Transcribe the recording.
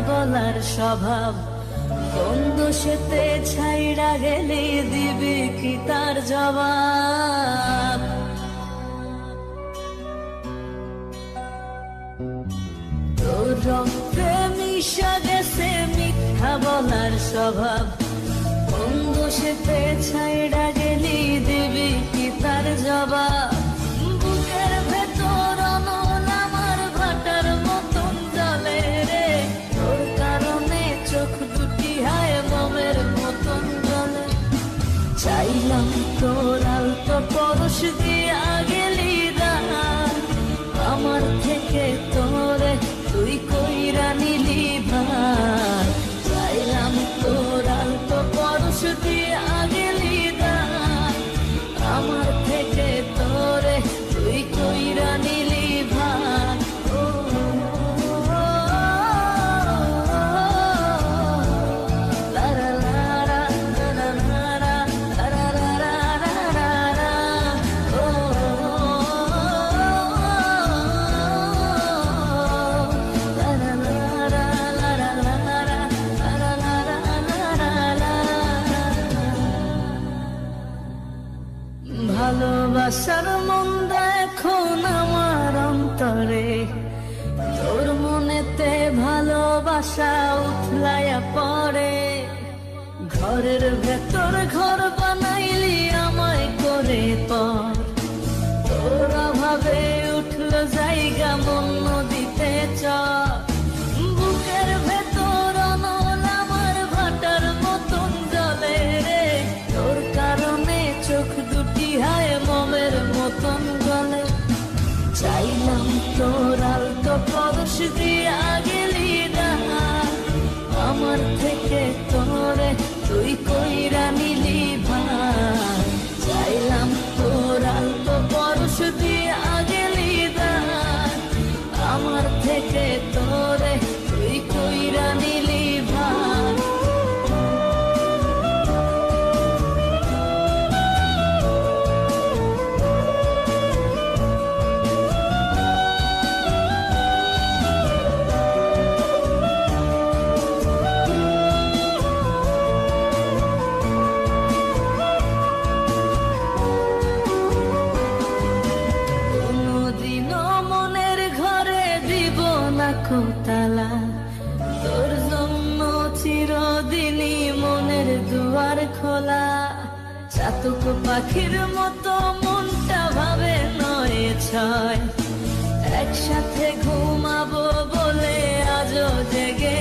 বলার স্বভাব, কোন দোষেতে ছাইড়া গেলে দিবি কি তার জবাব? তোর রক্তে মিশা গেছে মিথ্যা বলার স্বভাব, কোন দোষেতে ছাইড়া গেলি দিবি কি তার জবাব? বুকের ভেতর অনল আমার ভাটার মতন জলে রে, তোর কারণে চোখ দুটি হায় মোমের মতন জলে। চাইলাম তোর আলতো পরশ দিয়া গেলি দান, আমার থেকে তোরে তুই কইরা নিলি ভার। চাইলাম তোর আলতো পরশ দিয়া গেলি দান, আমার থেকে তোরে তুই কইরা নিলি ভার। ভালোবাসার মন্দা এখন আমার অন্তরে, তোর মনেতে ভালোবাসা উথলাইয়া পড়ে। ঘরের ভেতর ঘর বানাইলি আমায় করে পর, তোর অভাবে উঠল জায়গা মন নদীতে চর। বুকের ভেতর অনল আমার ভাটার মতন জলে রে, তোর কারণে চোখ দুটি হায় মোমের মতন গলে। চাইলাম তোর আলতো পরশ দিয়া গেলি দান, আমার থেকে তোরে তুই কইরা নিলি ভার। চাইলাম তোর আলতো পরশ দিয়া গেলি দান, আমার থেকে তোরে তুই কইরা নিলি ভার। তালা তোর জন্য চিরদিনই মনের দুয়ার খোলা, চাতক পাখির মতো মনটা ভাবে নয় ছয়। একসাথে ঘুমাবো বলে আজও জেগে